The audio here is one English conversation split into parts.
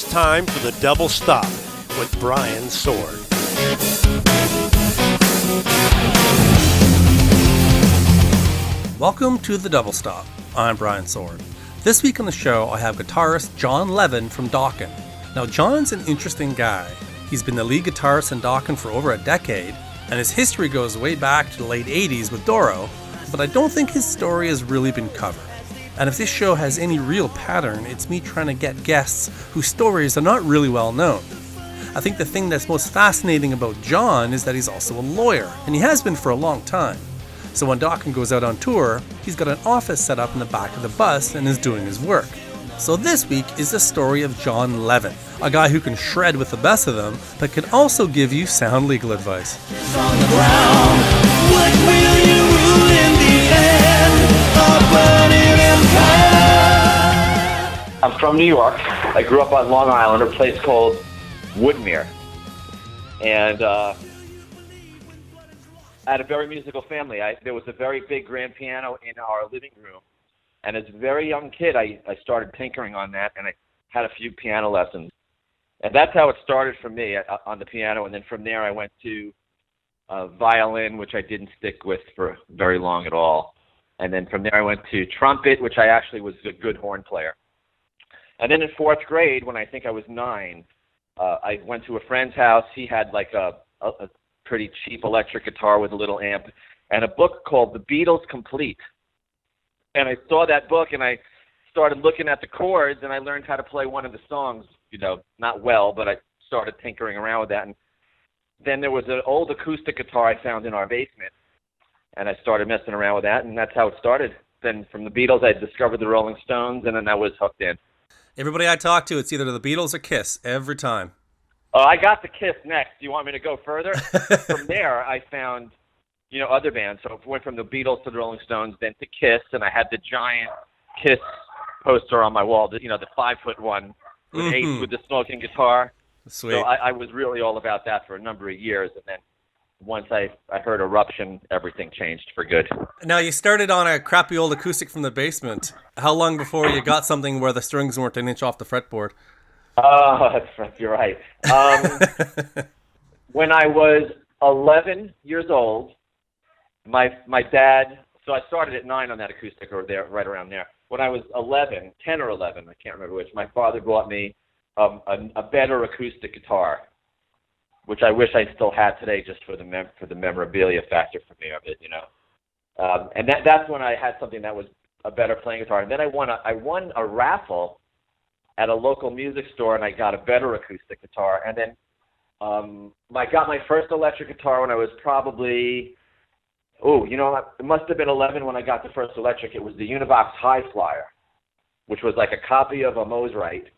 It's time for the Double Stop with Brian Sword. Welcome to the Double Stop. I'm Brian Sword. This week on the show, I have guitarist Jon Levin from Dokken. Now, Jon's an interesting guy. He's been the lead guitarist in Dokken for over a decade, and his history goes way back to the late 80s with Doro, but I don't think his story has really been covered. And if this show has any real pattern, it's me trying to get guests whose stories are not really well known. I think the thing that's most fascinating about Jon is that he's also a lawyer, and he has been for a long time. So when Dokken goes out on tour, he's got an office set up in the back of the bus and is doing his work. So this week is the story of Jon Levin, a guy who can shred with the best of them, but can also give you sound legal advice. On the ground, what will you rule in the end? A burning empire. I'm from New York. I grew up on Long Island, a place called Woodmere. And I had a very musical family. There was a very big grand piano in our living room. And as a very young kid, I started tinkering on that, and I had a few piano lessons. And that's how it started for me on the piano. And then from there, I went to violin, which I didn't stick with for very long at all. And then from there, I went to trumpet, which I actually was a good horn player. And then in fourth grade, when I think I was 9, I went to a friend's house. He had like a pretty cheap electric guitar with a little amp and a book called The Beatles Complete. And I saw that book, and I started looking at the chords, and I learned how to play one of the songs, not well, but I started tinkering around with that. And then there was an old acoustic guitar I found in our basement, and I started messing around with that, and that's how it started. Then from the Beatles, I discovered the Rolling Stones, and then I was hooked in. Everybody I talk to, it's either the Beatles or Kiss, every time. Oh, I got the Kiss next. Do you want me to go further? From there, I found other bands. So I went from the Beatles to the Rolling Stones, then to Kiss, and I had the giant Kiss poster on my wall, the 5-foot one with Ace with the smoking guitar. Sweet. So I was really all about that for a number of years, and then once I heard Eruption, everything changed for good. Now, you started on a crappy old acoustic from the basement. How long before you got something where the strings weren't an inch off the fretboard? Oh, you're right. When I was 11 years old, my dad, so I started at 9 on that acoustic, or there, right around there. When I was 10 or 11, I can't remember which, my father bought me a better acoustic guitar, which I wish I still had today, just for the memorabilia factor for me of it, And that's when I had something that was a better playing guitar. And then I won a raffle at a local music store, and I got a better acoustic guitar. And then I got my first electric guitar when I was probably, it must have been 11 when I got the first electric. It was the Univox High Flyer, which was like a copy of a Mosrite.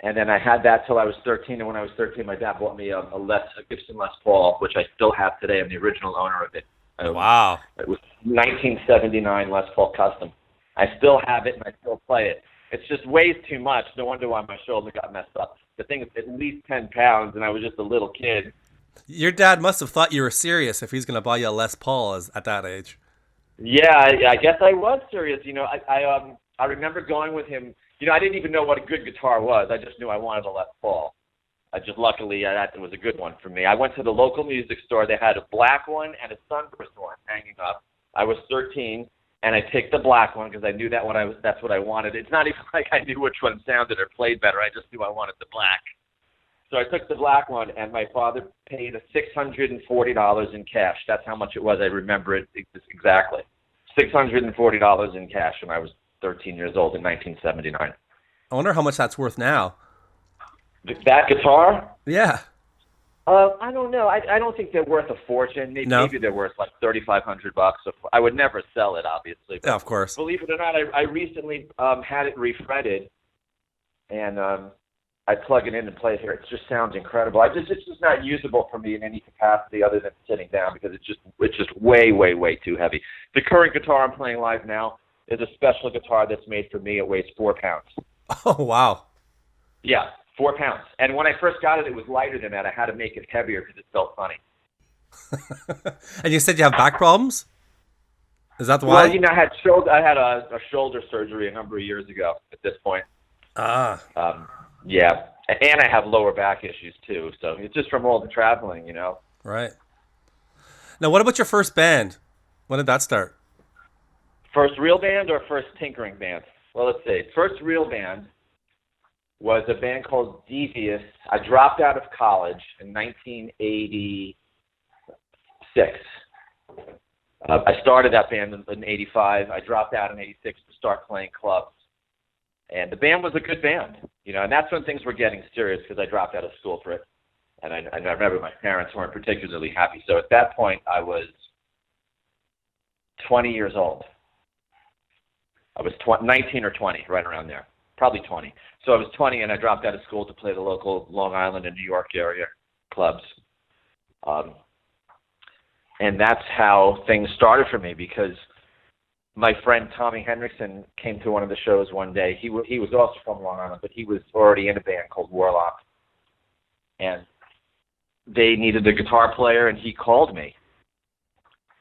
And then I had that till I was 13, and when I was 13, my dad bought me a Gibson Les Paul, which I still have today. I'm the original owner of it. Wow. It was 1979 Les Paul Custom. I still have it, and I still play it. It just weighs too much. No wonder why my shoulder got messed up. The thing is at least 10 pounds, and I was just a little kid. Your dad must have thought you were serious if he's going to buy you a Les Paul at that age. Yeah, I guess I was serious. I remember going with him. I didn't even know what a good guitar was. I just knew I wanted a Les Paul. Luckily, that was a good one for me. I went to the local music store. They had a black one and a sunburst one hanging up. I was 13, and I picked the black one because I knew that's what I wanted. It's not even like I knew which one sounded or played better. I just knew I wanted the black. So I took the black one, and my father paid $640 in cash. That's how much it was. I remember it exactly. $640 in cash when I was 13 years old in 1979. I wonder how much that's worth now. That guitar? Yeah. I don't know. I don't think they're worth a fortune. Maybe they're worth like $3,500. I would never sell it, obviously. Yeah, of course. Believe it or not, I recently had it refretted, and I plug it in and play it here. It just sounds incredible. It's just not usable for me in any capacity other than sitting down because it's just way, way, way too heavy. The current guitar I'm playing live now is a special guitar that's made for me. It weighs 4 pounds. Oh, wow. Yeah, 4 pounds. And when I first got it, it was lighter than that. I had to make it heavier because it felt funny. And you said you have back problems? Is that why? Well, I had a shoulder surgery a number of years ago at this point. Yeah, and I have lower back issues too, so it's just from all the traveling, you know. Right. Now, what about your first band? When did that start? First real band or first tinkering band? Well, let's see. First real band was a band called Devious. I dropped out of college in 1986. I started that band in 85. I dropped out in 86 to start playing clubs. And the band was a good band, you know, and that's when things were getting serious because I dropped out of school for it. And I remember my parents weren't particularly happy. So at that point, I was 20 years old. I was 19 or 20, right around there, probably 20. So I was 20, and I dropped out of school to play the local Long Island and New York area clubs. And that's how things started for me, because my friend Tommy Henriksen came to one of the shows one day. He was also from Long Island, but he was already in a band called Warlock. And they needed a guitar player, and he called me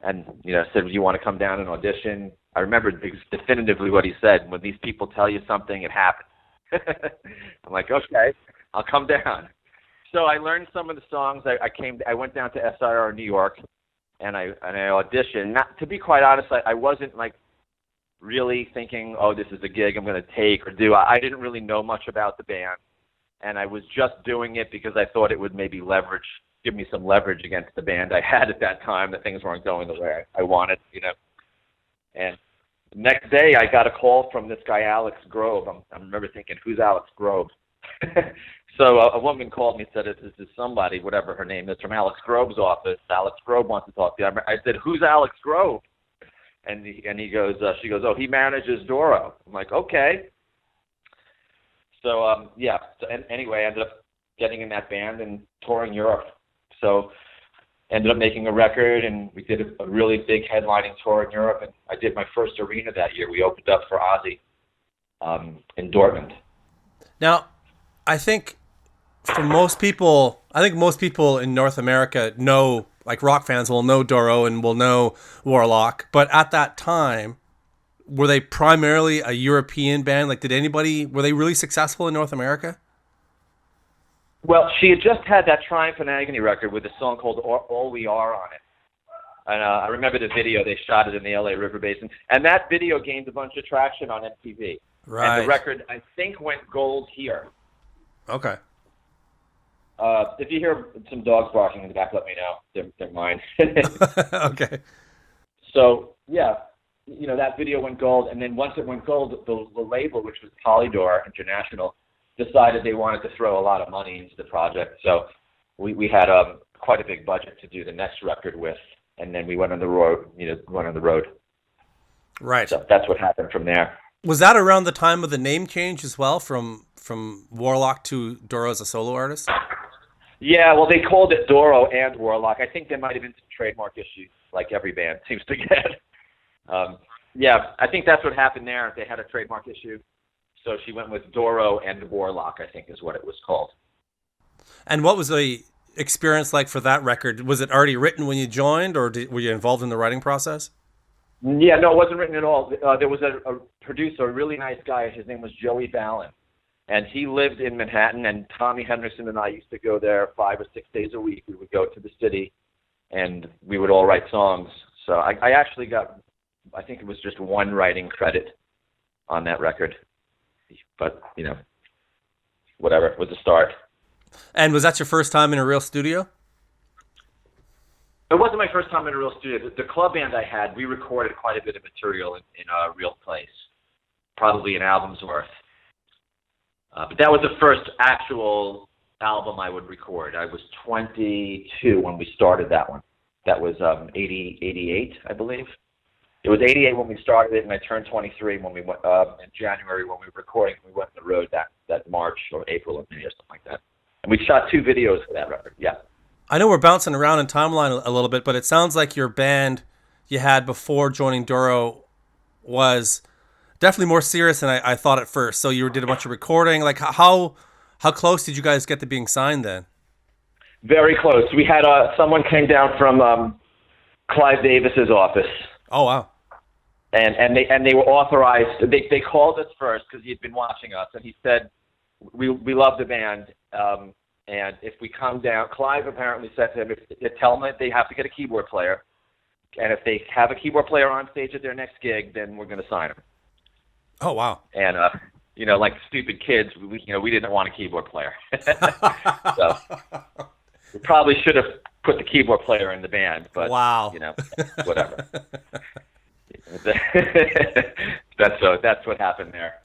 and, you know, said, "Do you want to come down and audition?" I remember definitively what he said: "When these people tell you something, it happens." I'm like, "Okay, I'll come down." So I learned some of the songs. I went down to SIR New York, and I auditioned. Not, to be quite honest, I wasn't like really thinking, "Oh, this is a gig I'm going to take or do." I didn't really know much about the band, and I was just doing it because I thought it would maybe give me some leverage against the band I had at that time, that things weren't going the way I wanted, you know. And the next day, I got a call from this guy, Alex Grove. I remember thinking, "Who's Alex Grove?" So a woman called me and said, "This is somebody, whatever her name is, from Alex Grove's office. Alex Grove wants to talk to you." I said, "Who's Alex Grove?" And she goes, "Oh, he manages Doro." I'm like, "Okay." So anyway, I ended up getting in that band and touring Europe. So ended up making a record, and we did a really big headlining tour in Europe, and I did my first arena that year. We opened up for Ozzy in Dortmund. Now, I think most people in North America know, like rock fans will know Doro and will know Warlock, but at that time, were they primarily a European band? Like, were they really successful in North America? Well, she had just had that Triumph and Agony record with a song called All We Are on it. And I remember the video. They shot it in the LA River Basin. And that video gained a bunch of traction on MTV. Right. And the record, I think, went gold here. Okay. If you hear some dogs barking in the back, let me know. They're mine. Okay. So, yeah, you know, that video went gold. And then once it went gold, the label, which was Polydor International, decided they wanted to throw a lot of money into the project. So we had quite a big budget to do the next record with, and then we went on the road, Right. So that's what happened from there. Was that around the time of the name change as well, from Warlock to Doro as a solo artist? Yeah, well, they called it Doro and Warlock. I think there might have been some trademark issues, like every band seems to get. Yeah, I think that's what happened there. They had a trademark issue. So she went with Doro and Warlock, I think is what it was called. And what was the experience like for that record? Was it already written when you joined, or were you involved in the writing process? Yeah, no, it wasn't written at all. There was a producer, a really nice guy. His name was Joey Ballin. And he lived in Manhattan, and Tommy Henriksen and I used to go there 5 or 6 days a week. We would go to the city, and we would all write songs. So I actually got, I think it was just one writing credit on that record. But, you know, whatever, it was a start. And was that your first time in a real studio? It wasn't my first time in a real studio. The club band I had, we recorded quite a bit of material in a real place, probably an album's worth. But that was the first actual album I would record. I was 22 when we started that one. That was 88, I believe. It was 88 when we started it, and I turned 23 when we went in January when we were recording. We went on the road that March or April or May or something like that. And we shot 2 videos for that record. Yeah. I know we're bouncing around in timeline a little bit, but it sounds like your band you had before joining Doro was definitely more serious than I thought at first. So you did a bunch of recording. Like how close did you guys get to being signed then? Very close. We had someone came down from Clive Davis's office. Oh wow! And they were authorized. They called us first because he'd been watching us, and he said, we love the band. And if we come down, Clive apparently said to him, tell them that they have to get a keyboard player. And if they have a keyboard player on stage at their next gig, then we're going to sign them. Oh, wow. And, like stupid kids, we didn't want a keyboard player. So we probably should have put the keyboard player in the band, but, wow. Whatever. That's what happened there.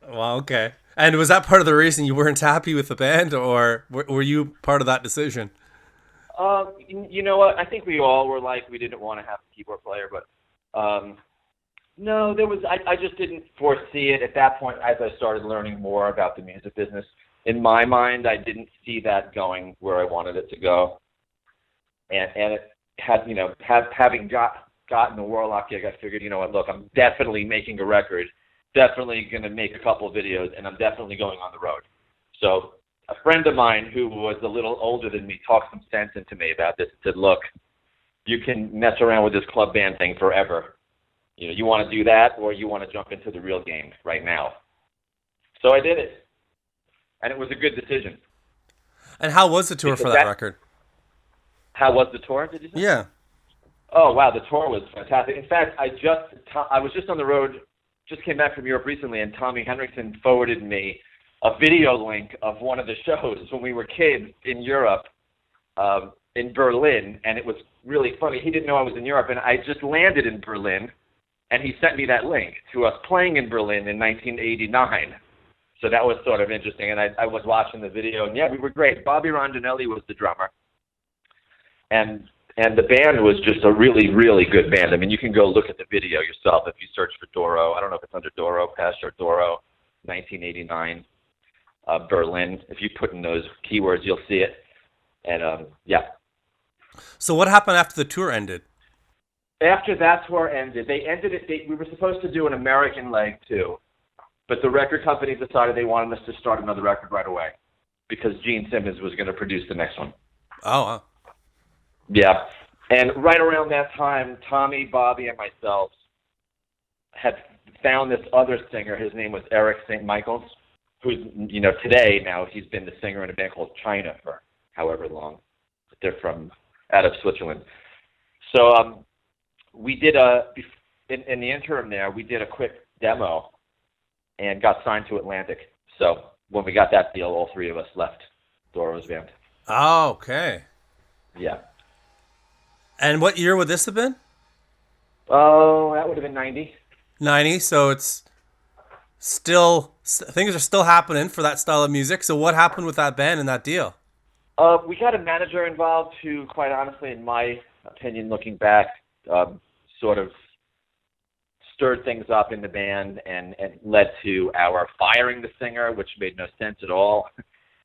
Well, okay. And was that part of the reason you weren't happy with the band, or were you part of that decision? You know what? I think we all were like, we didn't want to have a keyboard player, but no, I just didn't foresee it at that point as I started learning more about the music business. In my mind, I didn't see that going where I wanted it to go. And it had, having gotten the Warlock gig, I figured, look, I'm definitely making a record, definitely going to make a couple of videos, and I'm definitely going on the road. So a friend of mine who was a little older than me talked some sense into me about this and said, look, you can mess around with this club band thing forever. You want to do that, or you want to jump into the real game right now. So I did it, and it was a good decision. And how was the tour for that record? How was the tour, did you say? Yeah. Oh, wow, the tour was fantastic. In fact, I was just on the road, just came back from Europe recently, and Tommy Henriksen forwarded me a video link of one of the shows when we were kids in Europe, in Berlin, and it was really funny. He didn't know I was in Europe, and I just landed in Berlin, and he sent me that link to us playing in Berlin in 1989. So that was sort of interesting, and I was watching the video, and yeah, we were great. Bobby Rondinelli was the drummer, and the band was just a really, really good band. I mean, you can go look at the video yourself if you search for Doro. I don't know if it's under Doro Pest or Doro 1989 Berlin. If you put in those keywords, you'll see it. And, yeah. So what happened after the tour ended? After that tour ended, they ended it. We were supposed to do an American leg, too. But the record company decided they wanted us to start another record right away because Gene Simmons was going to produce the next one. Oh, wow. Yeah. And right around that time, Tommy, Bobby, and myself had found this other singer. His name was Eric St. Michaels, who's, today now he's been the singer in a band called China for however long. They're from out of Switzerland. So we did in the interim there, we did a quick demo and got signed to Atlantic. So when we got that deal, all three of us left Doro's band. Oh, okay. Yeah. And what year would this have been? Oh, that would have been 90. 90, so it's still, things are still happening for that style of music. So what happened with that band and that deal? We got a manager involved who, quite honestly, in my opinion, looking back, sort of stirred things up in the band and led to our firing the singer, which made no sense at all.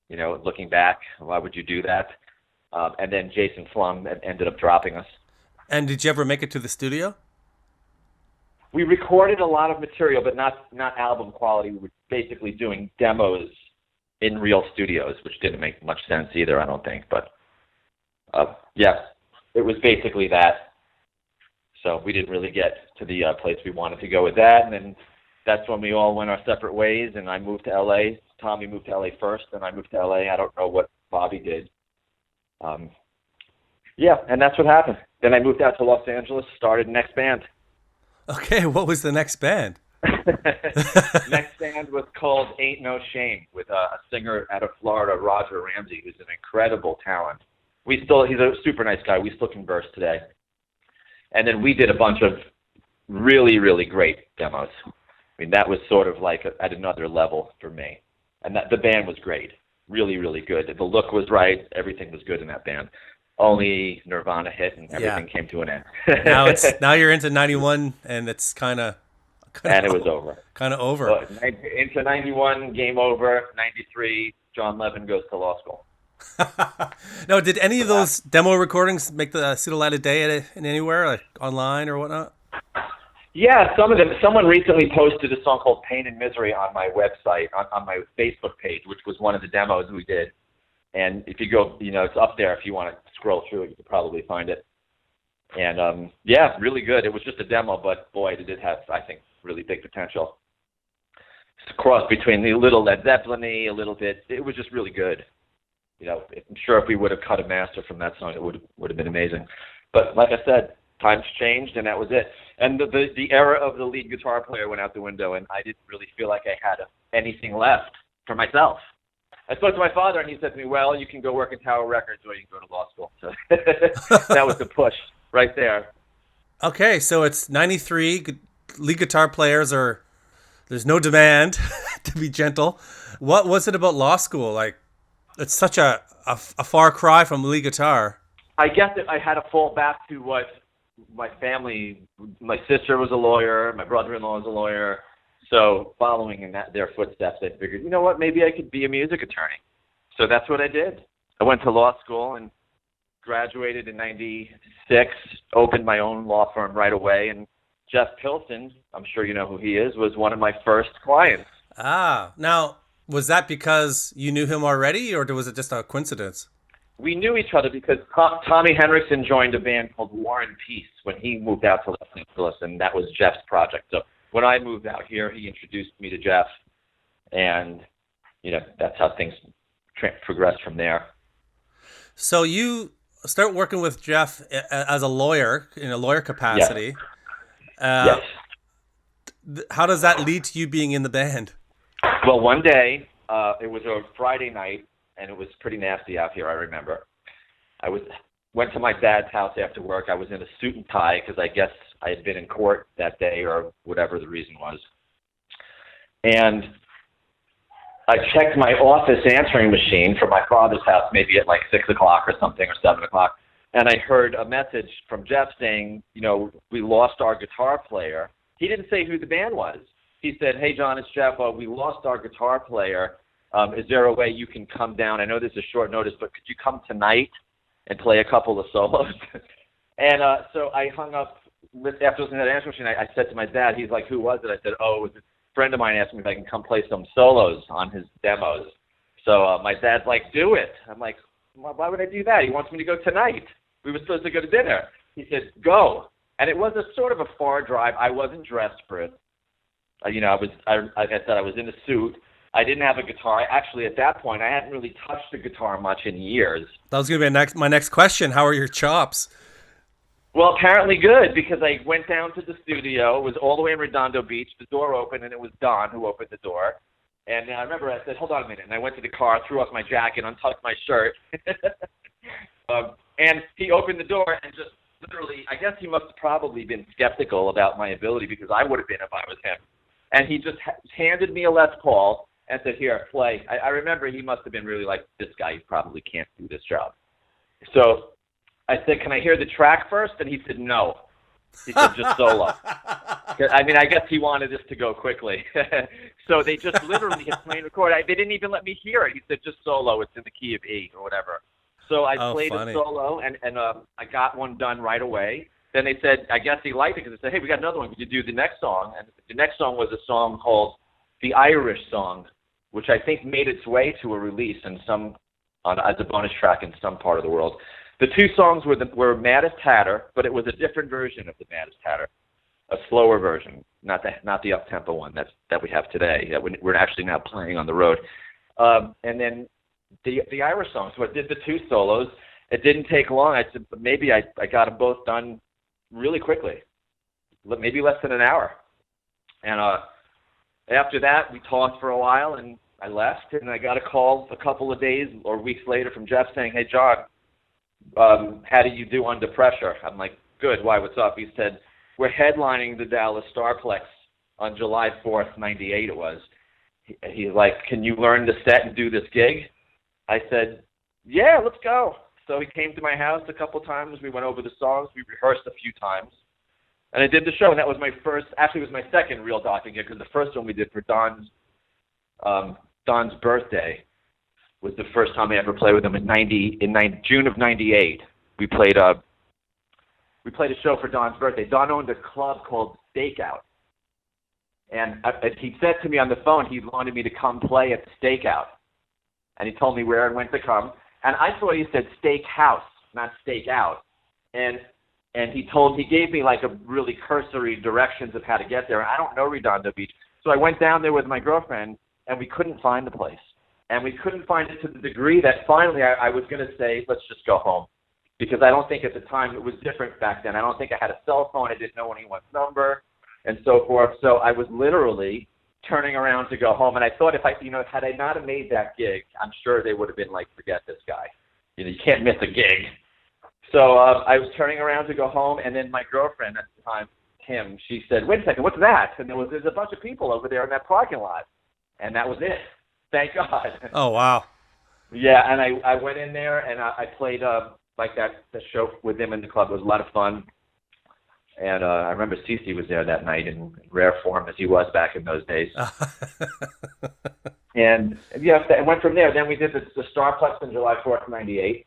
Looking back, why would you do that? And then Jason Flum ended up dropping us. And did you ever make it to the studio? We recorded a lot of material, but not album quality. We were basically doing demos in real studios, which didn't make much sense either, I don't think. But, yeah, it was basically that. So we didn't really get to the place we wanted to go with that. And then that's when we all went our separate ways, and I moved to L.A. Tommy moved to L.A. first, and I moved to L.A. I don't know what Bobby did. Yeah, and that's what happened. Then I moved out to Los Angeles, started next band. Okay, what was the next band? Next band was called Ain't No Shame with a singer out of Florida, Roger Ramsey, who's an incredible talent. He's a super nice guy. We still converse today. And then we did a bunch of really, really great demos. I mean, that was sort of like at another level for me. And the band was great. Really, really good. The look was right. Everything was good in that band. Only Nirvana hit and everything came to an end. now you're into 91 and it's kind of and it was over. Kind of over. So, into 91, game over. 93, Jon Levin goes to law school. No, did any of those demo recordings see the light of day in anywhere, like online or whatnot? Yeah, some of them. Someone recently posted a song called Pain and Misery on my website, on my Facebook page, which was one of the demos we did. And if you go, it's up there. If you want to scroll through it, you could probably find it. And, yeah, really good. It was just a demo, but, boy, did it have, I think, really big potential. cross between a little Led Zeppelin-y, a little bit. It was just really good. You know, I'm sure if we would have cut a master from that song, it would have been amazing. But like I said, times changed, and that was it. And the era of the lead guitar player went out the window, and I didn't really feel like I had anything left for myself. I spoke to my father, and he said to me, well, you can go work at Tower Records or you can go to law school. So that was the push right there. Okay, so it's 93. Lead guitar players are, there's no demand, to be gentle. What was it about law school? Like, it's such a far cry from lead guitar. I guess that I had to fall back to what my family, my sister was a lawyer, my brother-in-law was a lawyer. So following in their footsteps, I figured, you know what, maybe I could be a music attorney. So that's what I did. I went to law school and graduated in 96, opened my own law firm right away, and Jeff Pilson, I'm sure you know who he is, was one of my first clients. Ah, now, was that because you knew him already, or was it just a coincidence? We knew each other because Tommy Henriksen joined a band called War and Peace when he moved out to Los Angeles, and that was Jeff's project. So when I moved out here, he introduced me to Jeff, and you know that's how things progressed from there. So you start working with Jeff as a lawyer, in a lawyer capacity. Yes. How does that lead to you being in the band? Well, one day, it was a Friday night, and it was pretty nasty out here, I remember. Went to my dad's house after work. I was in a suit and tie because I guess I had been in court that day or whatever the reason was. And I checked my office answering machine for my father's house maybe at like 6 o'clock or something, or 7 o'clock. And I heard a message from Jeff saying, you know, we lost our guitar player. He didn't say who the band was. He said, hey, John, it's Jeff. We lost our guitar player. Is there a way you can come down? I know this is short notice, but could you come tonight and play a couple of solos? And so I hung up. After listening to that answering machine, I said to my dad, he's like, who was it? I said, oh, it was a friend of mine asked me if I can come play some solos on his demos. So my dad's like, do it. I'm like, well, why would I do that? He wants me to go tonight. We were supposed to go to dinner. He said, go. And it was a sort of a far drive. I wasn't dressed for it. You know, like I said, I was in a suit. I didn't have a guitar. Actually, at that point, I hadn't really touched the guitar much in years. That was going to be my next question. How are your chops? Well, apparently good, because I went down to the studio. It was all the way in Redondo Beach. The door opened, and it was Don who opened the door. And I remember I said, hold on a minute. And I went to the car, threw off my jacket, untucked my shirt. And he opened the door and just literally, I guess he must have probably been skeptical about my ability, because I would have been if I was him. And he just handed me a Les Paul and said, here, play. I remember he must have been really like, this guy probably can't do this job. So I said, can I hear the track first? And he said, no. He said, just solo. I mean, I guess he wanted this to go quickly. So they just literally hit play and record. They didn't even let me hear it. He said, just solo. It's in the key of E or whatever. So I played a solo, and I got one done right away. Then they said, I guess he liked it, because they said, hey, we got another one. Could you do the next song? And the next song was a song called The Irish Song, which I think made its way to a release as a bonus track in some part of the world. The two songs were Maddest Hatter, but it was a different version of the Maddest Hatter, a slower version, not the up-tempo one that we have today, that we're actually now playing on the road. And then the Irish Song. So I did the two solos. It didn't take long. I said, maybe I got them both done really quickly, maybe less than an hour. And after that, we talked for a while, and I left, and I got a call a couple of days or weeks later from Jeff saying, hey, John, how do you do Under Pressure? I'm like, good. Why, what's up? He said, we're headlining the Dallas Starplex on July 4th, 98 it was. He's like, can you learn the set and do this gig? I said, yeah, let's go. So he came to my house a couple times. We went over the songs. We rehearsed a few times. And I did the show, and that was my first, actually it was my second real Dokken gig, because the first one we did for Don's birthday was the first time I ever played with him in June of 98. We played a show for Don's birthday. Don owned a club called Stakeout. And he said to me on the phone he wanted me to come play at the Stakeout. And he told me where and when to come. And I thought he said Steakhouse, not Stakeout. And he gave me like a really cursory directions of how to get there. I don't know Redondo Beach. So I went down there with my girlfriend, and we couldn't find the place. And we couldn't find it to the degree that finally I was going to say, let's just go home. Because I don't think at the time, it was different back then. I don't think I had a cell phone. I didn't know anyone's number and so forth. So I was literally turning around to go home. And I thought if I, had I not have made that gig, I'm sure they would have been like, forget this guy. You can't miss a gig. So I was turning around to go home. And then my girlfriend at the time, Kim, she said, wait a second, what's that? And there's a bunch of people over there in that parking lot. And that was it. Thank God. Oh, wow. Yeah, and I went in there and I played like the show with them in the club. It was a lot of fun. And I remember Cece was there that night in rare form as he was back in those days. And yeah, it went from there. Then we did the Starplex on July 4th, 98.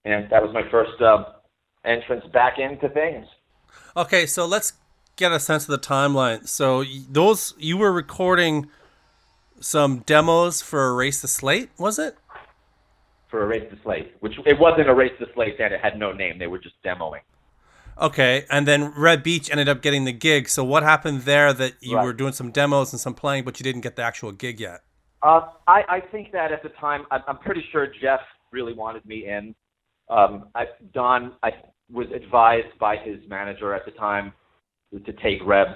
And that was my first entrance back into things. Okay, so let's get a sense of the timeline. So you were recording some demos for Erase the Slate, was it? For Erase the Slate, which it wasn't Erase the Slate then. It had no name. They were just demoing. Okay, and then Red Beach ended up getting the gig. So what happened there that you were doing some demos and some playing, but you didn't get the actual gig yet? I think that at the time, I'm pretty sure Jeff really wanted me in. Don, I was advised by his manager at the time to take Reb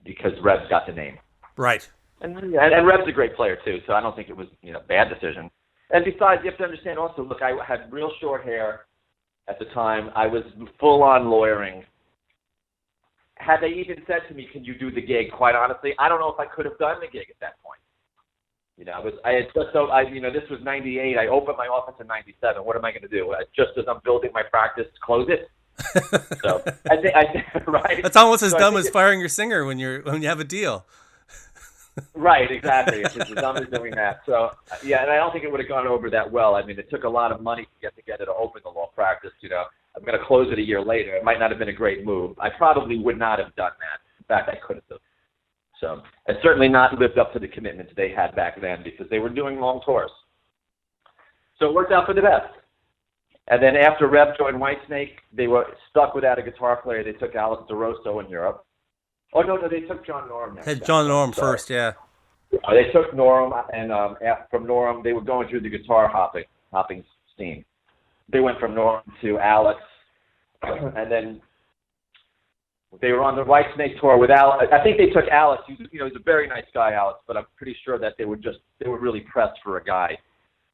because Reb's got the name. Right. And Reb's a great player too, so I don't think it was a bad decision. And besides, you have to understand also, look, I had real short hair at the time. I was full on lawyering. Had they even said to me, can you do the gig, quite honestly, I don't know if I could have done the gig at that point. This was 98. I opened my office in 97. What am I going to do? Just as I'm building my practice, close it? So I think, right? That's almost as dumb as firing your singer when you have a deal. Right, exactly. It's as dumb as doing that. So, yeah, and I don't think it would have gone over that well. I mean, it took a lot of money to get together to open the law practice. I'm going to close it a year later. It might not have been a great move. I probably would not have done that. In fact, I couldn't have. So, I certainly not lived up to the commitments they had back then because they were doing long tours. So it worked out for the best. And then after Reb joined Whitesnake, they were stuck without a guitar player. They took Alex DeRosso in Europe. Oh, no, they took John Norum next. Had John Norum first, yeah. They took Norum, and from Norum, they were going through the guitar hopping scene. They went from Norum to Alex, and then they were on the Whitesnake tour with Alex. I think they took Alex. He's a very nice guy, Alex, but I'm pretty sure that they were really pressed for a guy.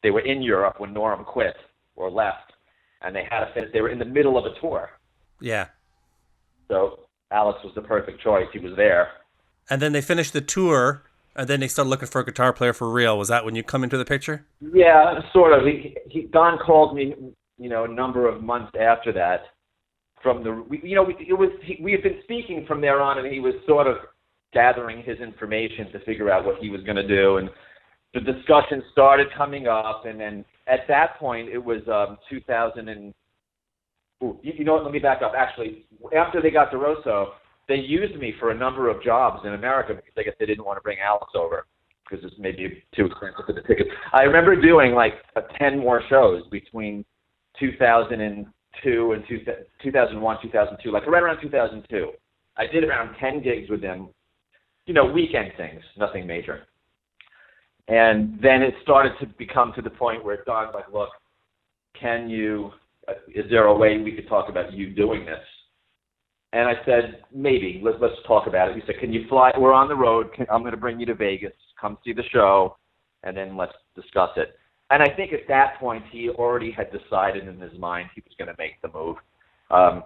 They were in Europe when Norum quit or left, and they had to finish. They were in the middle of a tour. Yeah. So Alex was the perfect choice. He was there. And then they finished the tour, and then they started looking for a guitar player for real. Was that when you come into the picture? Yeah, sort of. Don called me, a number of months after that. We had been speaking from there on, and he was sort of gathering his information to figure out what he was going to do, and the discussion started coming up, and then at that point it was 2000 and. You know what? Let me back up. Actually, after they got DeRosso, they used me for a number of jobs in America because I guess they didn't want to bring Alex over because it's maybe too expensive for the tickets. I remember doing like 10 more shows between 2002 and 2001, 2002, like right around 2002. I did around 10 gigs with them, weekend things, nothing major. And then it started to become to the point where Don's like, look, is there a way we could talk about you doing this? And I said, maybe. Let's talk about it. He said, can you fly? We're on the road. I'm going to bring you to Vegas. Come see the show, and then let's discuss it. And I think at that point, he already had decided in his mind he was going to make the move. I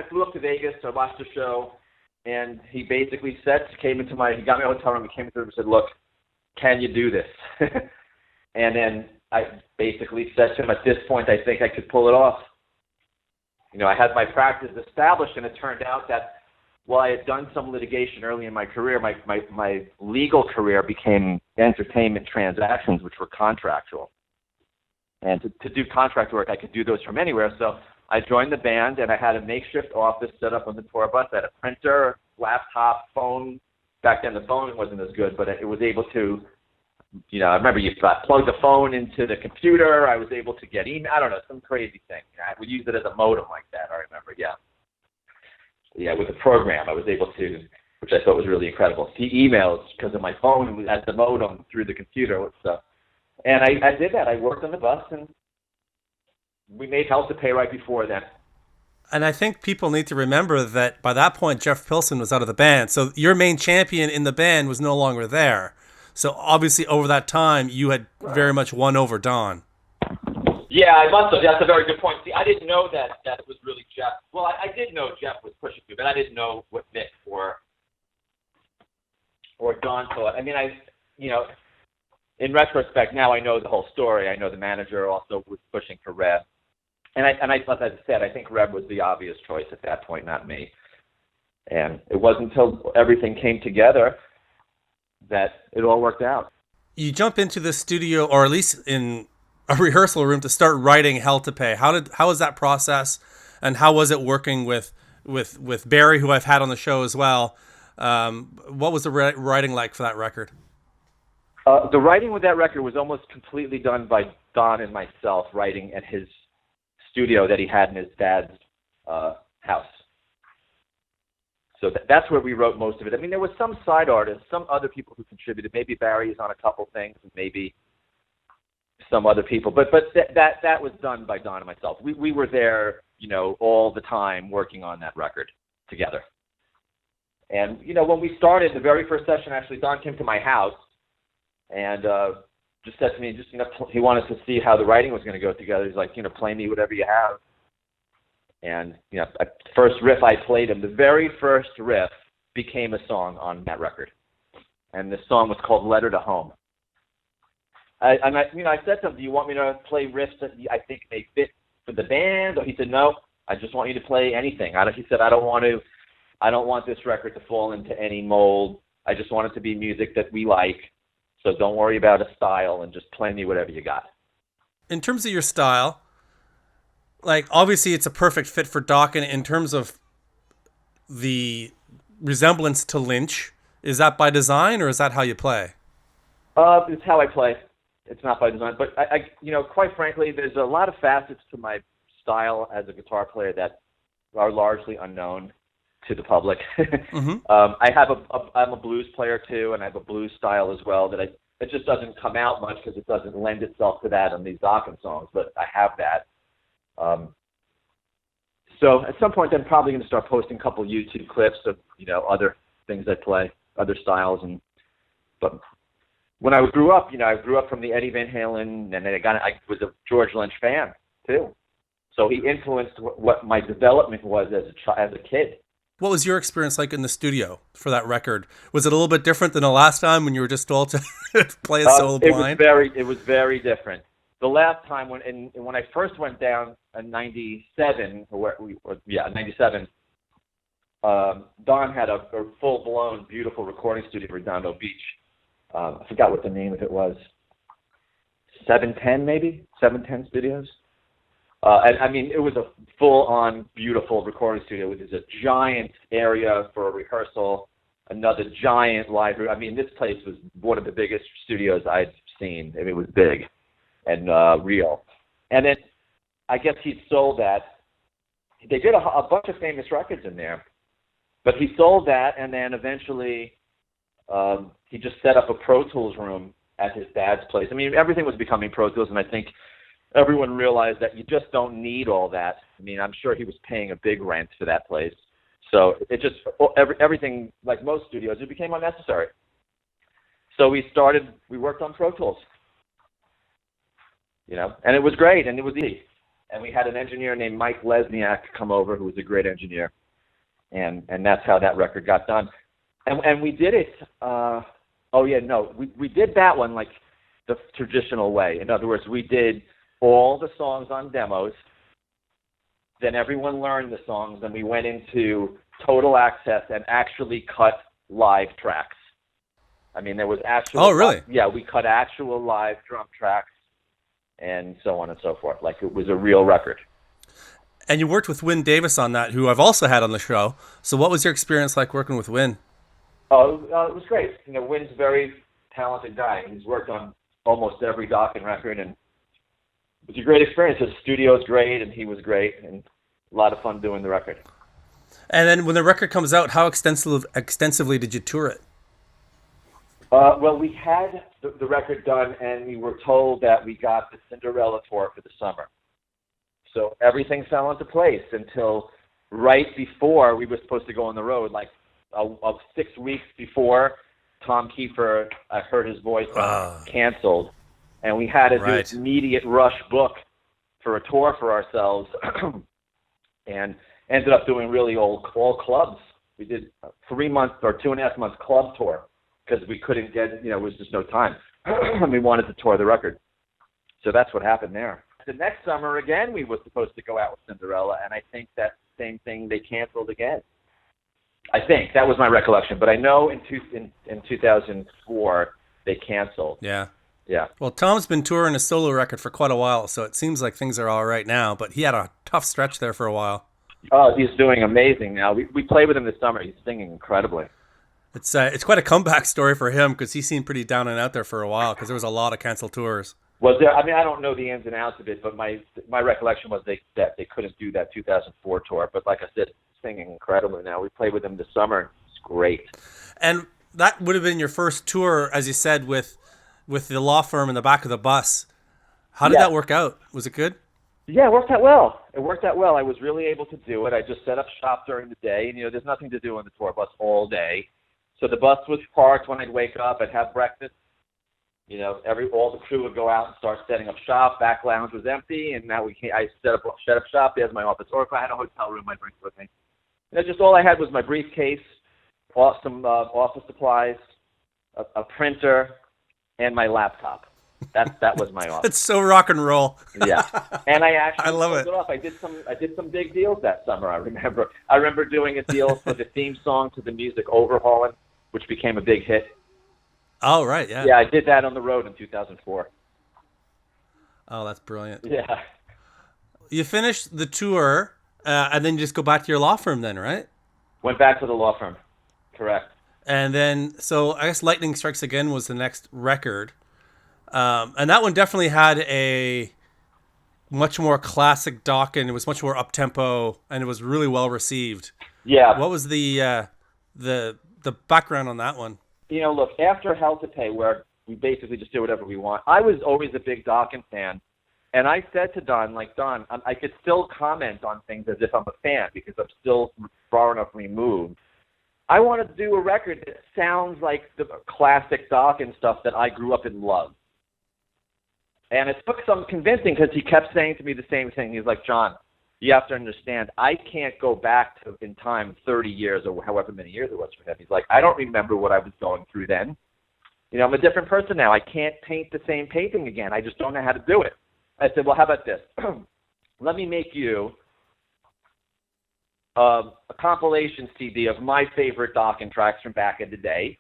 flew up to Vegas. I watched the show, and he basically he got me a hotel room. He came through and said, look, can you do this? And then I basically said to him, at this point, I think I could pull it off. I had my practice established, and it turned out that while I had done some litigation early in my career, my legal career became entertainment transactions, which were contractual. And to do contract work, I could do those from anywhere. So I joined the band, and I had a makeshift office set up on the tour bus. I had a printer, laptop, phone. Back then, the phone wasn't as good, but it was able to I remember you plug the phone into the computer. I was able to get email. I don't know, some crazy thing. I would use it as a modem like that. I remember, yeah. with the program, I was able to, which I thought was really incredible, see emails because of my phone at the modem through the computer and stuff. And I did that. I worked on the bus, and we made Hell to Pay right before then. And I think people need to remember that by that point, Jeff Pilson was out of the band. So your main champion in the band was no longer there. So obviously over that time, you had very much won over Don. Yeah, I must have. That's a very good point. See, I didn't know that it was really Jeff. Well, I did know Jeff was pushing me, but I didn't know what Nick or Don thought. I mean, in retrospect, now I know the whole story. I know the manager also was pushing for Reb. And as I said, I think Reb was the obvious choice at that point, not me. And it wasn't until everything came together that it all worked out. You jump into the studio, or at least in a rehearsal room, to start writing Hell to Pay. How was that process, and how was it working with Barry, who I've had on the show as well? What was the writing like for that record? The writing with that record was almost completely done by Don and myself, writing at his studio that he had in his dad's house. So that's where we wrote most of it. I mean, there was some side artists, some other people who contributed. Maybe Barry is on a couple things, and maybe some other people. But that was done by Don and myself. We were there, all the time working on that record together. And, when we started, the very first session, actually, Don came to my house and just said to me, he wanted to see how the writing was going to go together. He's like, play me whatever you have. And, first riff I played him, the very first riff became a song on that record. And the song was called Letter to Home. I said to him, do you want me to play riffs that I think may fit for the band? Or he said, no, I just want you to play anything. He said, I don't want this record to fall into any mold. I just want it to be music that we like. So don't worry about a style and just play me whatever you got. In terms of your style, obviously it's a perfect fit for Dokken in terms of the resemblance to Lynch. Is that by design, or is that how you play? It's how I play. It's not by design. But I quite frankly, there's a lot of facets to my style as a guitar player that are largely unknown to the public. Mm-hmm. I'm a blues player too, and I have a blues style as well that it just doesn't come out much because it doesn't lend itself to that on these Dokken songs. But I have that. So at some point, I'm probably going to start posting a couple YouTube clips of other things I play, other styles. But when I grew up, I grew up from the Eddie Van Halen, and then I was a George Lynch fan too. So he influenced what my development was as a kid. What was your experience like in the studio for that record? Was it a little bit different than the last time when you were just told to play it solo blind? It was very different. The last time when I first went down in '97, '97, Don had a full-blown, beautiful recording studio in Redondo Beach. I forgot what the name of it was. 710 maybe? 710 Studios? It was a full-on, beautiful recording studio. It was a giant area for a rehearsal, another giant library. This place was one of the biggest studios I'd seen. It was big and real. And then I guess he sold that. They did a bunch of famous records in there, but he sold that, and then eventually he just set up a Pro Tools room at his dad's place. Everything was becoming Pro Tools, and I think everyone realized that you just don't need all that. I'm sure he was paying a big rent for that place. So it just, everything, like most studios, it became unnecessary. So we worked on Pro Tools. And it was great, and it was easy. And we had an engineer named Mike Lesniak come over, who was a great engineer. And that's how that record got done. And we did it, we did that one like the traditional way. In other words, we did all the songs on demos, then everyone learned the songs, and we went into Total Access and actually cut live tracks. There was actual... Oh, really? We cut actual live drum tracks and so on and so forth. Like it was a real record. And you worked with Wyn Davis on that, who I've also had on the show. So what was your experience like working with Wyn? Oh, it was great. Wyn's a very talented guy. He's worked on almost every Dokken record, and it was a great experience. His studio's great, and he was great, and a lot of fun doing the record. And then when the record comes out, how extensively did you tour it? Well, we had the record done, and we were told that we got the Cinderella tour for the summer. So everything fell into place until right before we were supposed to go on the road, like 6 weeks before Tom Kiefer, I heard his voice, canceled. And we had to do an immediate rush book for a tour for ourselves and ended up doing really all clubs. We did a 3 month or 2.5 month club tour because we couldn't get, it was just no time. And we wanted to tour the record. So that's what happened there. The next summer, again, we were supposed to go out with Cinderella, and I think that same thing, they canceled again. I think. That was my recollection. But I know in 2004, they canceled. Yeah. Yeah. Well, Tom's been touring a solo record for quite a while, so it seems like things are all right now, but he had a tough stretch there for a while. Oh, he's doing amazing now. We played with him this summer. He's singing incredibly. It's quite a comeback story for him because he seemed pretty down and out there for a while because there was a lot of canceled tours. Was there? I mean, I don't know the ins and outs of it, but my recollection was that they couldn't do that 2004 tour. But like I said, singing incredibly now. We played with him this summer. It's great. And that would have been your first tour, as you said, with the law firm in the back of the bus. How did that work out? Was it good? Yeah, it worked out well. I was really able to do it. I just set up shop during the day, and there's nothing to do on the tour bus all day. So the bus was parked when I'd wake up. I'd have breakfast. All the crew would go out and start setting up shop. Back lounge was empty, and now I set up shop. There's my office. Or if I had a hotel room, I'd bring it with me. And just all I had was my briefcase, some office supplies, a printer, and my laptop. That was my office. It's so rock and roll. Yeah, and I actually I love it. I did some big deals that summer. I remember doing a deal for the theme song to the music Overhauling, which became a big hit. Oh, right, yeah. Yeah, I did that on the road in 2004. Oh, that's brilliant. Yeah. You finished the tour, and then you just go back to your law firm then, right? Went back to the law firm. Correct. And then, so I guess Lightning Strikes Again was the next record. And that one definitely had a much more classic Dokken. It was much more up-tempo, and it was really well received. Yeah. What was the background on that one? Look, after Hell to Pay, where we basically just do whatever we want, I was always a big Dokken fan. And I said to Don, Don, I could still comment on things as if I'm a fan because I'm still far enough removed. I want to do a record that sounds like the classic Dokken stuff that I grew up in love. And it took some convincing because he kept saying to me the same thing. He's like, John, you have to understand, I can't go back to in time 30 years or however many years it was for him. He's like, I don't remember what I was going through then. I'm a different person now. I can't paint the same painting again. I just don't know how to do it. I said, well, how about this? Let me make you a compilation CD of my favorite Dokken tracks from back in the day.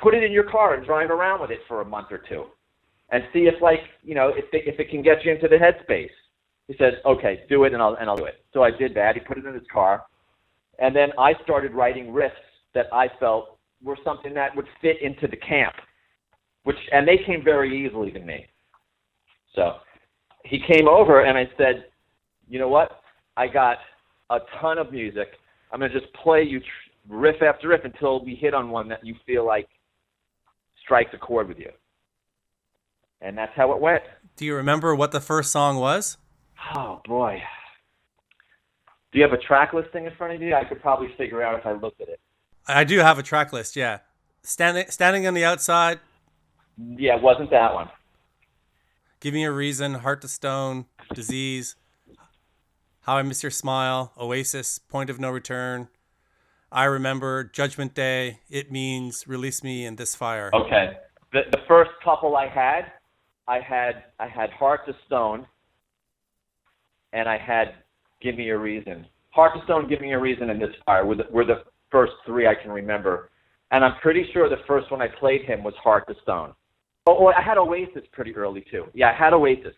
Put it in your car and drive around with it for a month or two. And see if if it can get you into the headspace. He says, okay, do it, and I'll do it. So I did that. He put it in his car. And then I started writing riffs that I felt were something that would fit into the camp, and they came very easily to me. So he came over, and I said, you know what? I got a ton of music. I'm going to just play you riff after riff until we hit on one that you feel like strikes a chord with you. And that's how it went. Do you remember what the first song was? Oh, boy. Do you have a track listing in front of you? I could probably figure out if I looked at it. I do have a track list, yeah. Standing on the Outside. Yeah, it wasn't that one. Give Me a Reason, Heart to Stone, Disease, How I Miss Your Smile, Oasis, Point of No Return, I Remember, Judgment Day, It Means, Release Me, and This Fire. Okay. The first couple I had Heart to Stone, and I had Give Me a Reason. Heart to Stone, Give Me a Reason, and This Fire were the first three I can remember. And I'm pretty sure the first one I played him was Heart to Stone. Oh, I had Oasis pretty early, too. Yeah, I had Oasis.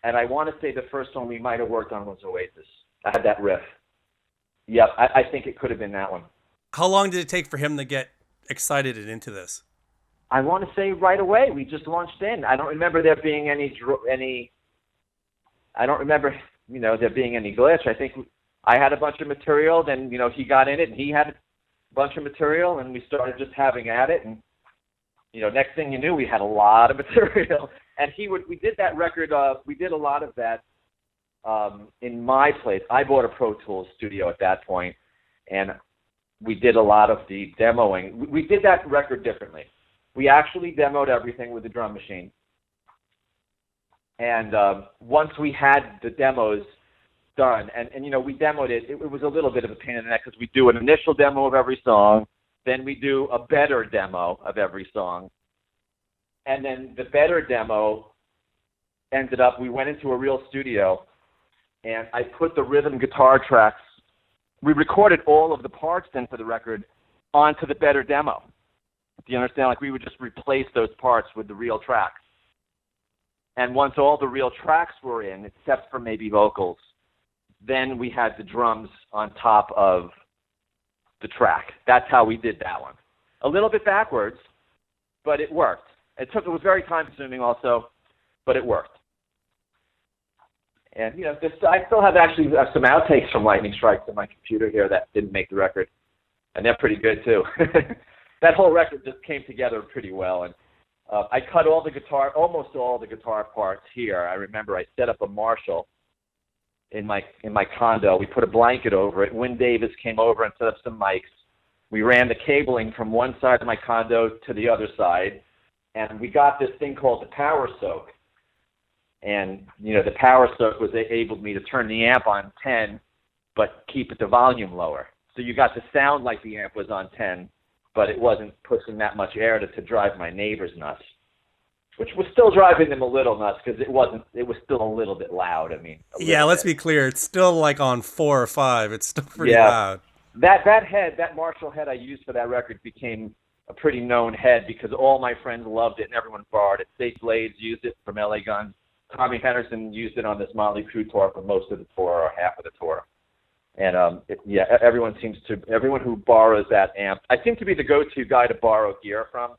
And I want to say the first one we might have worked on was Oasis. I had that riff. Yep, I think it could have been that one. How long did it take for him to get excited and into this? I want to say right away. We just launched in. I don't remember there being any. I don't remember, there being any glitch. I think I had a bunch of material, then, he got in it, and he had a bunch of material, and we started just having at it, and, next thing you knew, we had a lot of material. And we did that record, we did a lot of that in my place. I bought a Pro Tools studio at that point, and we did a lot of the demoing. We did that record differently. We actually demoed everything with the drum machine. And once we had the demos done, and we demoed it, it was a little bit of a pain in the neck because we do an initial demo of every song, then we do a better demo of every song. And then the better demo ended up, we went into a real studio, and I put the rhythm guitar tracks, we recorded all of the parts then for the record onto the better demo. Do you understand? Like, we would just replace those parts with the real tracks. And once all the real tracks were in, except for maybe vocals, then we had the drums on top of the track. That's how we did that one. A little bit backwards, but it worked. It was very time-consuming also, but it worked. And, I still have actually some outtakes from Lightning Strikes in my computer here that didn't make the record. And they're pretty good, too. That whole record just came together pretty well. And I cut almost all the guitar parts here. I remember I set up a Marshall in my condo. We put a blanket over it. Wynn Davis came over and set up some mics. We ran the cabling from one side of my condo to the other side. And we got this thing called the Power Soak. And, the Power Soak was able me to turn the amp on 10, but keep the volume lower. So you got to sound like the amp was on 10, but it wasn't pushing that much air to drive my neighbors nuts, which was still driving them a little nuts because it was still a little bit loud. I mean, let's be clear. It's still like on 4 or 5. It's still pretty loud. That Marshall head I used for that record became a pretty known head because all my friends loved it and everyone borrowed it. State Blades used it from LA Guns. Tommy Henderson used it on this Motley Crue tour for most of the tour or half of the tour. And everyone who borrows that amp, I seem to be the go-to guy to borrow gear from.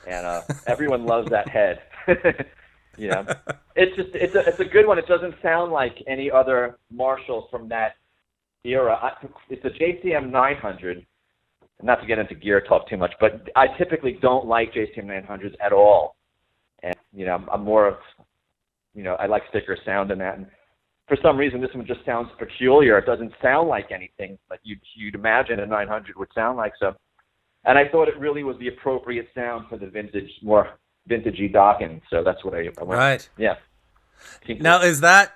And everyone loves that head. It's a good one. It doesn't sound like any other Marshall from that era. It's a JCM 900. Not to get into gear talk too much, but I typically don't like JCM 900s at all. And I'm more of I like thicker sound than that. And for some reason, this one just sounds peculiar. It doesn't sound like anything like you'd imagine a 900 would sound like. So, and I thought it really was the appropriate sound for the more vintagey Dokken. So that's what I went. Right. Yeah. Now, is that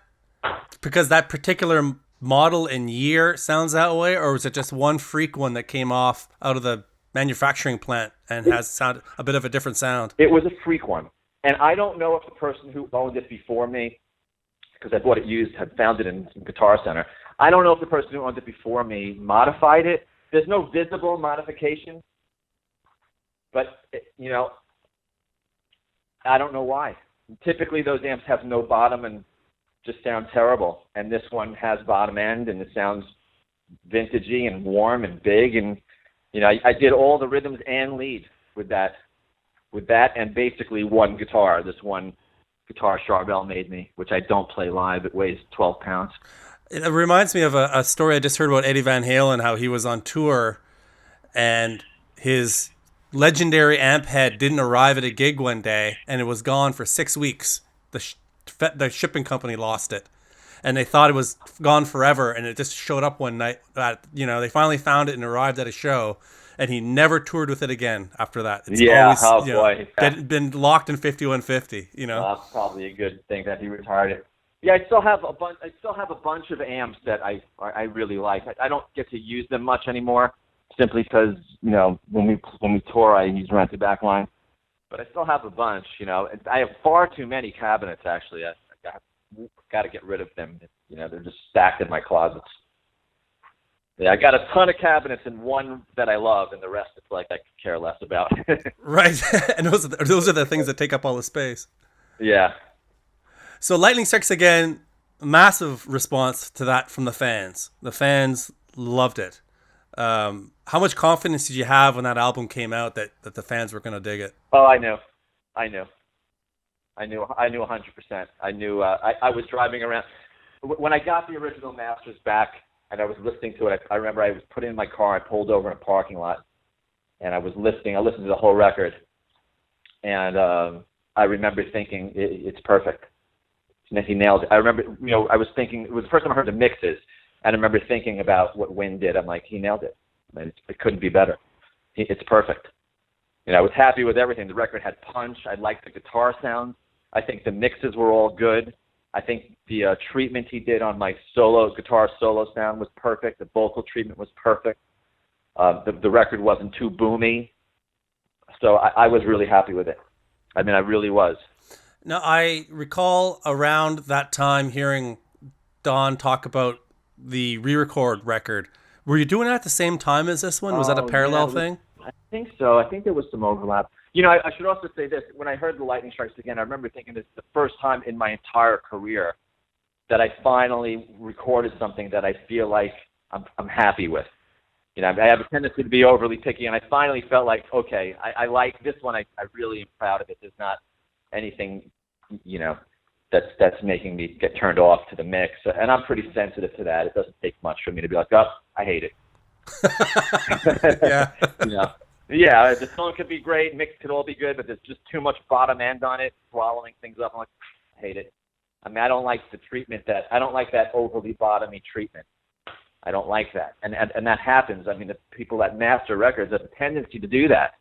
because that particular model and year sounds that way, or was it just one freak one that came out of the manufacturing plant and has a bit of a different sound? It was a freak one. And I don't know if the person who owned it before me, because I bought it used, had found it in Guitar Center. I don't know if the person who owned it before me modified it. There's no visible modification. But, I don't know why. Typically, those amps have no bottom and just sound terrible. And this one has bottom end, and it sounds vintagey and warm and big. And, I did all the rhythms and lead with that and basically one guitar. This one guitar Charvel made me, which I don't play live. It weighs 12 pounds. It reminds me of a story I just heard about Eddie Van Halen, how he was on tour and his legendary amp head didn't arrive at a gig one day and it was gone for 6 weeks. The shipping company lost it. And they thought it was gone forever, and it just showed up one night. They finally found it and arrived at a show. And he never toured with it again after that. It's always, been locked in 5150. That's probably a good thing that he retired it. Yeah, I still have a bunch of amps that I really like. I don't get to use them much anymore, simply because when we tour, I use rented backline. But I still have a bunch. I have far too many cabinets actually. I got to get rid of them. They're just stacked in my closets. Yeah, I got a ton of cabinets and one that I love, and the rest it's like I could care less about. Right, and those are the things that take up all the space. Yeah. So Lightning Strikes again, massive response to that from the fans. The fans loved it. How much confidence did you have when that album came out that the fans were going to dig it? Oh, I knew 100%. I knew I was driving around when I got the original masters back and I was listening to it. I remember I was put in my car. I pulled over in a parking lot, and I was listening. I listened to the whole record, and I remember thinking, it's perfect. And he nailed it. I remember, I was thinking, it was the first time I heard the mixes, and I remember thinking about what Wynn did. I'm like, he nailed it. It couldn't be better. It's perfect. I was happy with everything. The record had punch. I liked the guitar sound. I think the mixes were all good. I think the treatment he did on my guitar solo sound was perfect. The vocal treatment was perfect. The record wasn't too boomy. So I was really happy with it. I really was. Now, I recall around that time hearing Don talk about the re-record record. Were you doing it at the same time as this one? Was that a parallel thing? I think so. I think there was some overlap. I should also say this. When I heard The Lightning Strikes Again, I remember thinking this is the first time in my entire career that I finally recorded something that I feel like I'm happy with. I have a tendency to be overly picky, and I finally felt like, okay, I like this one. I really am proud of it. There's not anything, that's making me get turned off to the mix. And I'm pretty sensitive to that. It doesn't take much for me to be like, oh, I hate it. Yeah. Yeah, the song could be great, mix could all be good, but there's just too much bottom end on it, swallowing things up. I'm like, I hate it. I don't like the treatment I don't like that overly bottomy treatment. I don't like that. And that happens. The people that master records have a tendency to do that.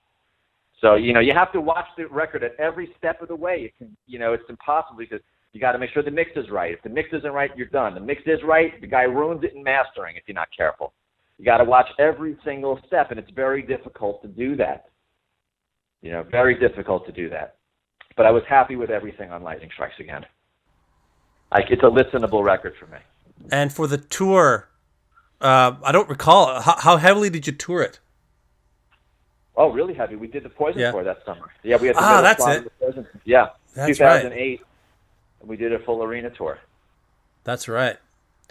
So, you have to watch the record at every step of the way. It's impossible because you got to make sure the mix is right. If the mix isn't right, you're done. The mix is right, the guy ruins it in mastering if you're not careful. You got to watch every single step, and it's very difficult to do that. Very difficult to do that. But I was happy with everything on Lightning Strikes Again. It's a listenable record for me. And for the tour, I don't recall, how heavily did you tour it? Oh, really heavy. We did the Poison tour that summer. Yeah, we had that's it. Yeah, that's 2008. Right. We did a full arena tour. That's right.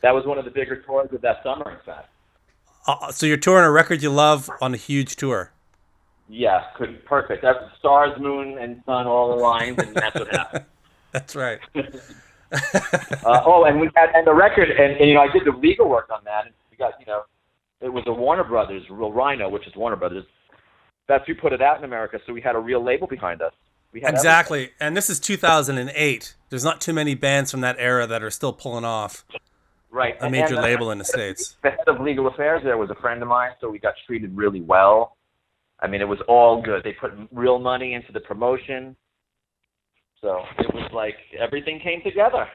That was one of the bigger tours of that summer, in fact. So you're touring a record you love on a huge tour. Yeah, perfect. Stars, moon, and sun all aligned, and that's what happened. That's right. And the record, and I did the legal work on that, and we got, it was a Warner Brothers, Real Rhino, which is Warner Brothers. That's who put it out in America, so we had a real label behind us. We had exactly, everything. And this is 2008. There's not too many bands from that era that are still pulling off. Right. A major label in the States. The head of legal affairs there was a friend of mine, so we got treated really well. It was all good. They put real money into the promotion. So it was like everything came together.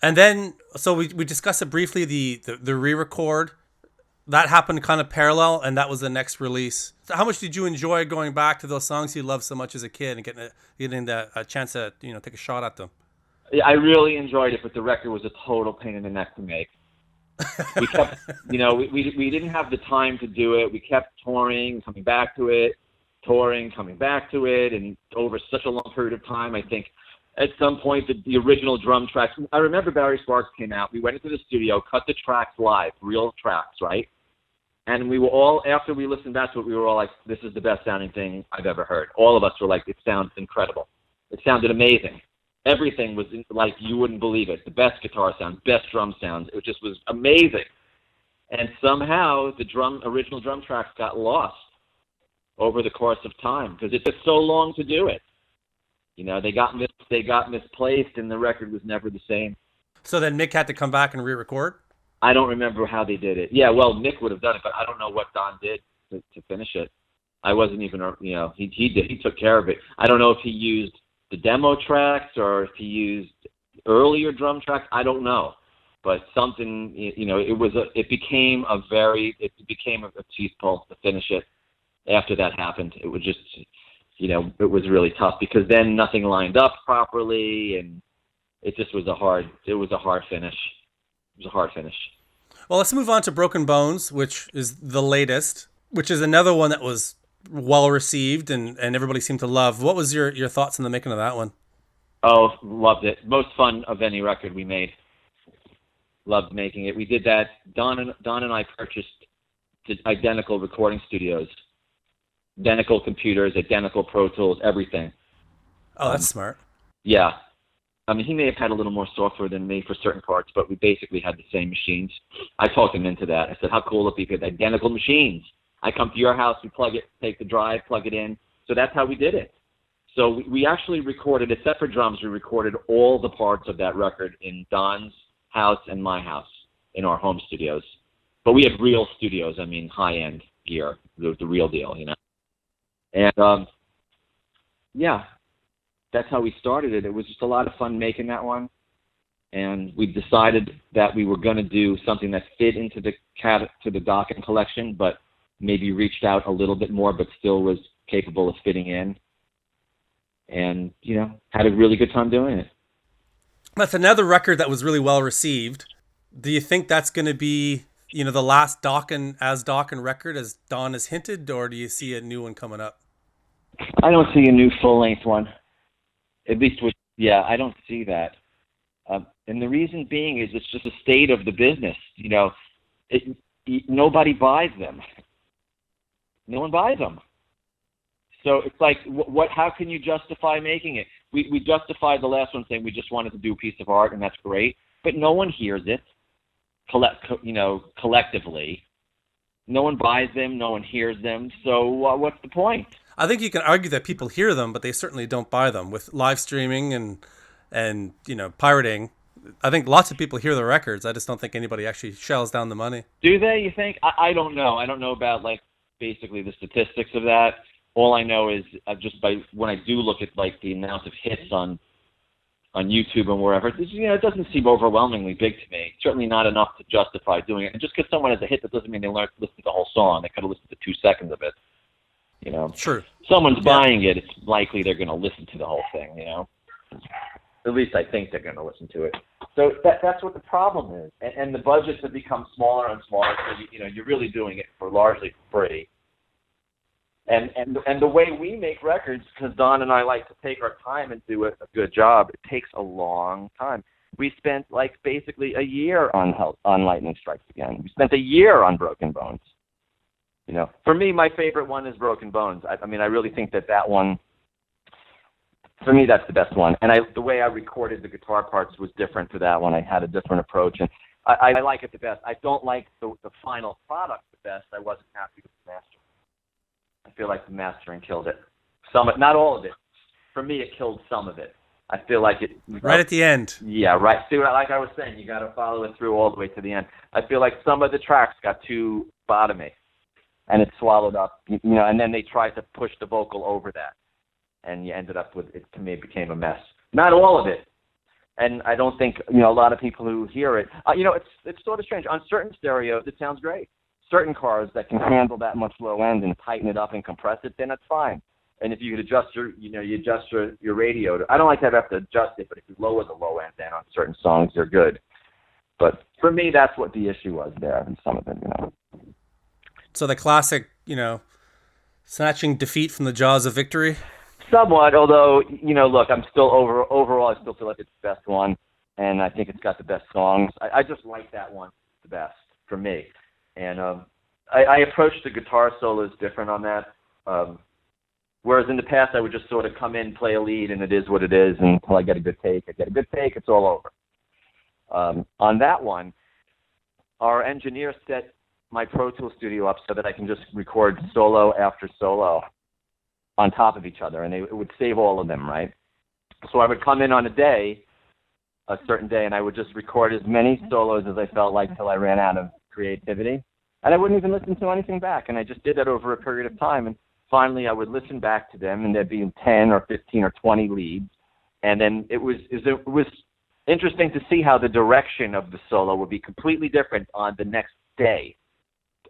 And then, so we discussed it briefly, the re-record. That happened kind of parallel, and that was the next release. So how much did you enjoy going back to those songs you loved so much as a kid and getting a chance to take a shot at them? Yeah, I really enjoyed it, but the record was a total pain in the neck to make. We kept, we didn't have the time to do it. We kept touring, coming back to it, touring, coming back to it, and over such a long period of time, I think at some point the original drum tracks, I remember Barry Sparks came out. We went into the studio, cut the tracks live, real tracks, right? And we were all, after we listened back to it, we were all like, this is the best sounding thing I've ever heard. All of us were like, it sounds incredible. It sounded amazing. Everything was like, you wouldn't believe it. The best guitar sounds, best drum sounds. It just was amazing. And somehow the original drum tracks got lost over the course of time because it took so long to do it. They got misplaced and the record was never the same. So then Mick had to come back and re-record? I don't remember how they did it. Yeah, well, Mick would have done it, but I don't know what Don did to finish it. I wasn't even, he did. He took care of it. I don't know if he used the demo tracks or if he used earlier drum tracks. I don't know, but something, it became a cheese pull to finish it. After that happened, it was just, it was really tough because then nothing lined up properly, and it just was a hard finish. It was a hard finish. Well, let's move on to Broken Bones, which is the latest, which is another one that was well received and everybody seemed to love. What was your thoughts on the making of that one? Oh, loved it. Most fun of any record we made. Loved making it. We did that. Don and I purchased identical recording studios, identical computers, identical Pro Tools, everything. Oh, that's smart. Yeah. I mean, he may have had a little more software than me for certain parts, but we basically had the same machines. I talked him into that. I said, how cool would it be if we had identical machines? I come to your house, we plug it, take the drive, plug it in. So that's how we did it. So we actually recorded, except for drums, we recorded all the parts of that record in Don's house and my house in our home studios. But we had real studios, I mean, high-end gear, the real deal, you know. And, yeah, that's how we started it. It was just a lot of fun making that one. And we decided that we were going to do something that fit into the Dokken collection, but maybe reached out a little bit more, but still was capable of fitting in. And, you know, had a really good time doing it. That's another record that was really well received. Do you think that's going to be, you know, the last Dokken record, as Don has hinted, or do you see a new one coming up? I don't see a new full-length one. At least I don't see that. And the reason being is it's just a state of the business. You know, nobody buys them. No one buys them. So it's like, how can you justify making it? We justified the last one saying we just wanted to do a piece of art, and that's great. But no one hears it, collectively. No one buys them. No one hears them. So what's the point? I think you can argue that people hear them, but they certainly don't buy them. With live streaming and you know, pirating, I think lots of people hear the records. I just don't think anybody actually shells down the money. Do they, you think? I don't know. I don't know about, like, basically the statistics of that. All I know is just by when I do look at, like, the amount of hits on YouTube and wherever, you know, it doesn't seem overwhelmingly big to me. Certainly not enough to justify doing it. And just because someone has a hit, that doesn't mean they learn to listen to the whole song. They could have listened to 2 seconds of it. You know, sure. Someone's buying it. It's likely they're going to listen to the whole thing. You know, at least I think they're going to listen to it. So that's what the problem is. And the budgets have become smaller and smaller. So you know, you're really doing it for largely free. And the way we make records, because Don and I like to take our time and do a good job, it takes a long time. We spent, like, basically a year on Lightning Strikes Again. We spent a year on Broken Bones. You know, for me, my favorite one is Broken Bones. I mean, I really think that one, for me, that's the best one. And the way I recorded the guitar parts was different for that one. I had a different approach, and I like it the best. I don't like the final product the best. I wasn't happy with the master. I feel like the mastering killed it. Not all of it. For me, it killed some of it. I feel like it... Right at the end. Yeah, right. See, like I was saying, you got to follow it through all the way to the end. I feel like some of the tracks got too bottomy, and it swallowed up, you know, and then they tried to push the vocal over that, and you ended up with, it to me, became a mess. Not all of it. And I don't think, you know, a lot of people who hear it, you know, it's sort of strange. On certain stereos, it sounds great. Certain cars that can handle that much low end and tighten it up and compress it, then that's fine. And if you could adjust you adjust your radio. I don't like to have to adjust it, but if you lower the low end, then on certain songs, they're good. But for me, that's what the issue was there in some of it, you know. So the classic, you know, snatching defeat from the jaws of victory? Somewhat, although, you know, look, I'm still overall, I still feel like it's the best one, and I think it's got the best songs. I just like that one the best, for me. And I approached the guitar solos different on that. Whereas in the past, I would just sort of come in, play a lead, and it is what it is, and until I get a good take. I get a good take, it's all over. On that one, our engineer set my Pro Tools studio up so that I can just record solo after solo on top of each other, and it would save all of them, right? So I would come in on a certain day, and I would just record as many solos as I felt like till I ran out of creativity. And I wouldn't even listen to anything back, and I just did that over a period of time, and finally I would listen back to them, and there'd be 10 or 15 or 20 leads, and then it was interesting to see how the direction of the solo would be completely different on the next day.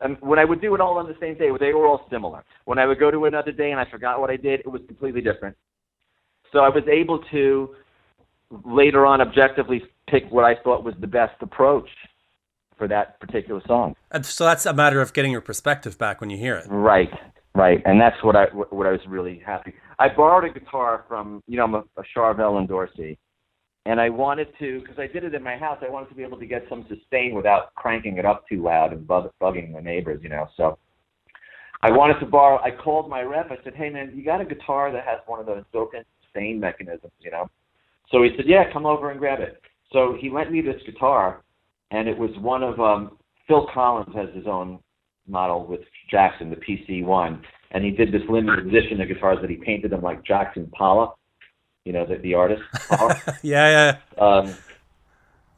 And when I would do it all on the same day, they were all similar. When I would go to another day and I forgot what I did, it was completely different. So I was able to later on objectively pick what I thought was the best approach for that particular song. And so that's a matter of getting your perspective back when you hear it. Right. And that's what I was really happy. I borrowed a guitar from, you know, I'm a Charvel and Dorsey. And I wanted to, because I did it in my house, I wanted to be able to get some sustain without cranking it up too loud and bugging the neighbors, you know. So I wanted to borrow, I called my rep, I said, hey man, you got a guitar that has one of those Dokken sustain mechanisms, you know? So he said, yeah, come over and grab it. So he lent me this guitar, and it was one of Phil Collins has his own model with Jackson, the PC-1, and he did this limited edition of guitars that he painted them like Jackson Pollock, you know, the artist. Yeah.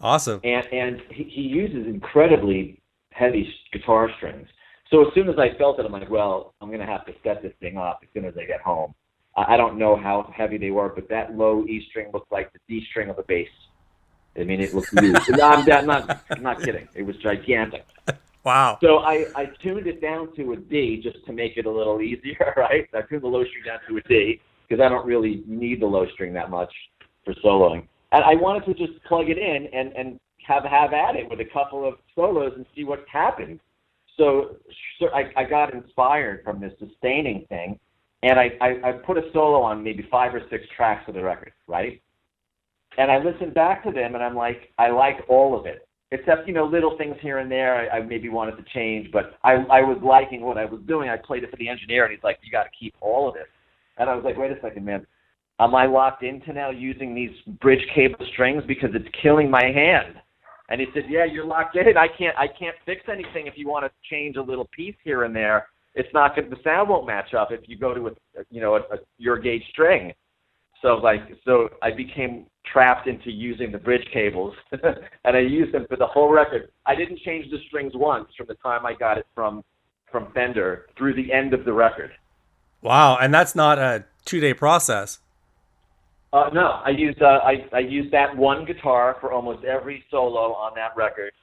Awesome. And he uses incredibly heavy guitar strings. So as soon as I felt it, I'm like, well, I'm going to have to set this thing up as soon as I get home. I don't know how heavy they were, but that low E string looked like the D string of a bass. I mean, it looked huge. No, I'm not kidding. It was gigantic. Wow. So I tuned it down to a D just to make it a little easier, right? I tuned the low string down to a D because I don't really need the low string that much for soloing. And I wanted to just plug it in and have at it with a couple of solos and see what happened. So I got inspired from this sustaining thing, and I put a solo on maybe 5 or 6 tracks of the record, right? And I listened back to them, and I'm like, I like all of it, except, you know, little things here and there I maybe wanted to change, but I was liking what I was doing. I played it for the engineer, and he's like, you got to keep all of it. And I was like, wait a second, man. Am I locked into now using these bridge cable strings because it's killing my hand? And he said, yeah, you're locked in. I can't fix anything if you want to change a little piece here and there. It's not good. The sound won't match up if you go to a your gauge string. So I became trapped into using the bridge cables, and I used them for the whole record. I didn't change the strings once from the time I got it from Fender through the end of the record. Wow, and that's not a 2-day process. No, I used that one guitar for almost every solo on that record,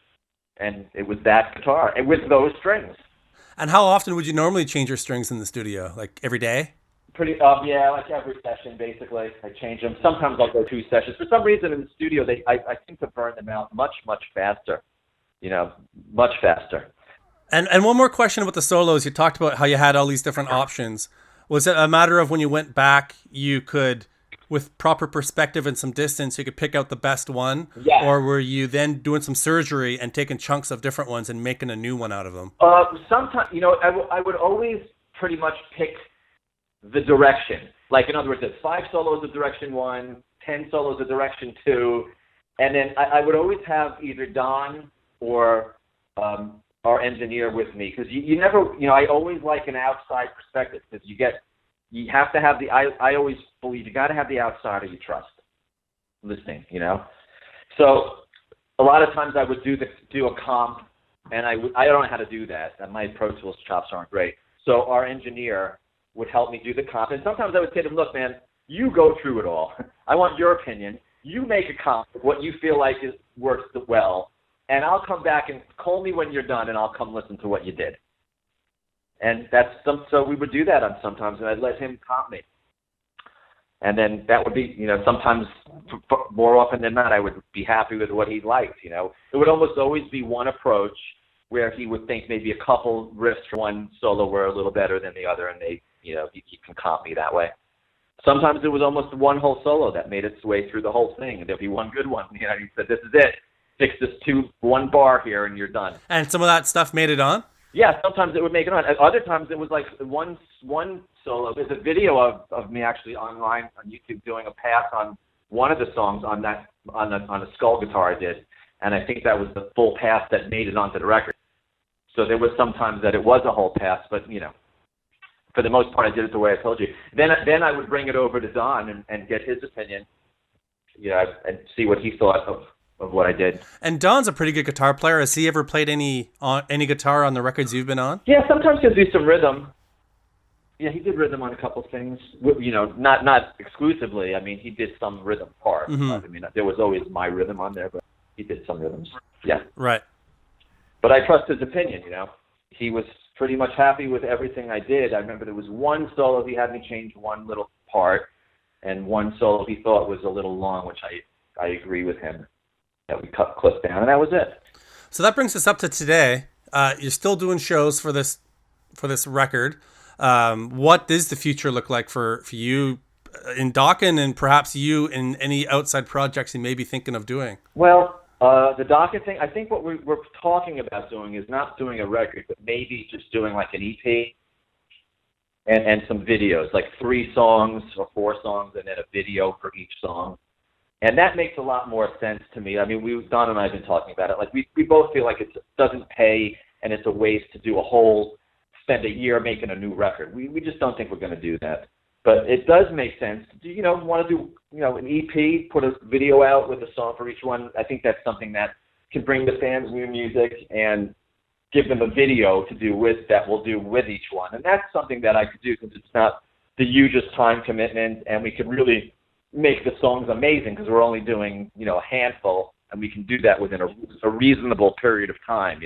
and it was that guitar and with those strings. And how often would you normally change your strings in the studio? Like every day? Yeah, like every session basically. I change them. Sometimes I'll go 2 sessions. For some reason in the studio, I seem to burn them out much faster. You know, much faster. And one more question about the solos. You talked about how you had all these different options. Was it a matter of when you went back, you could, with proper perspective and some distance, you could pick out the best one? Yeah. Or were you then doing some surgery and taking chunks of different ones and making a new one out of them? Sometimes, you know, I would always pretty much pick the direction. Like, in other words, it's 5 solos of direction 1, 10 solos of direction 2, and then I would always have either Don or our engineer with me, because you never, you know, I always like an outside perspective, because you have to have I always believe you got to have the outsider you trust listening, you know. So a lot of times I would do a comp, and I don't know how to do that. My Pro Tools chops aren't great. So our engineer would help me do the comp, and sometimes I would say to him, look, man, you go through it all. I want your opinion. You make a comp of what you feel like works well, and I'll come back and call me when you're done, and I'll come listen to what you did. And so we would do that on sometimes, and I'd let him comp me. And then that would be, you know, sometimes more often than not, I would be happy with what he liked, you know. It would almost always be one approach where he would think maybe a couple riffs for one solo were a little better than the other, and he can comp me that way. Sometimes it was almost one whole solo that made its way through the whole thing, and there'd be one good one. You know, he said, this is it. Fix this one bar here, and you're done. And some of that stuff made it on? Yeah, sometimes it would make it on. Other times it was like one solo. There's a video of me actually online on YouTube doing a pass on one of the songs on a skull guitar I did, and I think that was the full pass that made it onto the record. So there was sometimes that it was a whole pass, but you know, for the most part I did it the way I told you. Then I would bring it over to Don and get his opinion, you know, and see what he thought of what I did. And Don's a pretty good guitar player. Has he ever played any guitar on the records you've been on? Yeah, sometimes he'll do some rhythm. Yeah, he did rhythm on a couple things. You know, not exclusively. I mean, he did some rhythm parts. Mm-hmm. I mean, there was always my rhythm on there, but he did some rhythms. Yeah. Right. But I trust his opinion, you know. He was pretty much happy with everything I did. I remember there was one solo he had me change one little part, and one solo he thought was a little long, which I agree with him that we cut clips down, and that was it. So that brings us up to today. You're still doing shows for this record. What does the future look like for you in Dokken, and perhaps you in any outside projects you may be thinking of doing? Well, the Dokken thing, I think what we're talking about doing is not doing a record, but maybe just doing like an EP and some videos, like 3 songs or 4 songs, and then a video for each song. And that makes a lot more sense to me. I mean, Don and I have been talking about it. Like, we both feel like it doesn't pay, and it's a waste to spend a year making a new record. We just don't think we're going to do that. But it does make sense to do, want to do, an EP, put a video out with a song for each one. I think that's something that can bring the fans new music and give them a video to do we'll do with each one. And that's something that I could do since it's not the hugest time commitment, and we could really make the songs amazing because we're only doing, a handful, and we can do that within a reasonable period of time,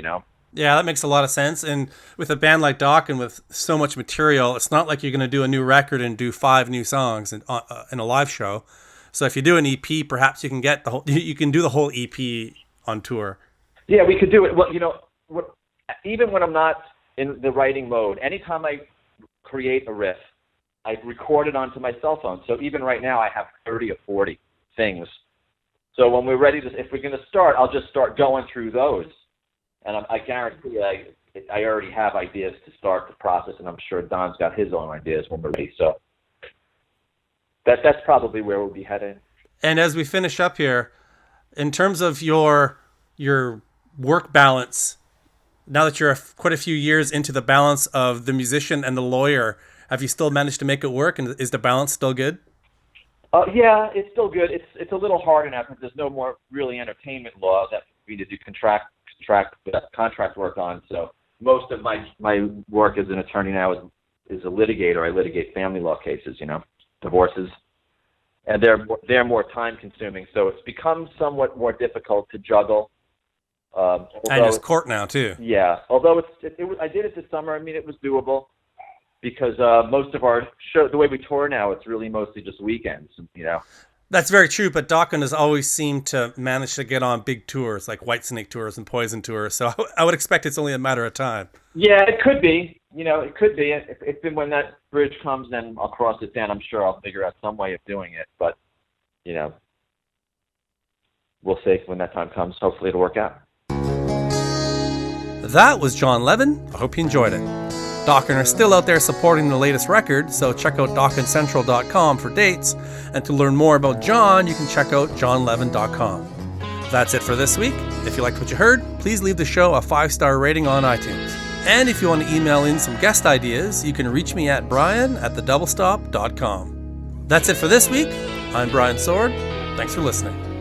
Yeah, that makes a lot of sense. And with a band like Dokken with so much material, it's not like you're going to do a new record and do 5 new songs in a live show. So if you do an EP, perhaps you can you can do the whole EP on tour. Yeah, we could do it. Well, even when I'm not in the writing mode, anytime I create a riff, I record it onto my cell phone. So even right now, I have 30 or 40 things. So when we're ready if we're going to start, I'll just start going through those. And I guarantee I already have ideas to start the process, and I'm sure Don's got his own ideas when we're ready. So that's probably where we'll be heading. And as we finish up here, in terms of your work balance, now that you're quite a few years into the balance of the musician and the lawyer, have you still managed to make it work, and is the balance still good? Yeah, it's still good. It's a little harder now because there's no more really entertainment law that we need to do contract work on. So most of my work as an attorney now is a litigator. I litigate family law cases, divorces, and they're more time consuming. So it's become somewhat more difficult to juggle. And it's court now too. Yeah, although I did it this summer. I mean, it was doable because most of our show, the way we tour now, it's really mostly just weekends. That's very true, but Dokken has always seemed to manage to get on big tours, like Whitesnake tours and Poison tours, so I would expect it's only a matter of time. Yeah, it could be. It could be. If when that bridge comes, then I'll cross it down. I'm sure I'll figure out some way of doing it, but, we'll see when that time comes. Hopefully it'll work out. That was Jon Levin. I hope you enjoyed it. Dokken are still out there supporting the latest record, so check out DokkenCentral.com for dates, and to learn more about Jon, you can check out JonLevin.com. That's it for this week. If you liked what you heard, please leave the show a 5-star rating on iTunes. And if you want to email in some guest ideas, you can reach me at brian@thedoublestop.com. That's it for this week. I'm Brian Sword. Thanks for listening.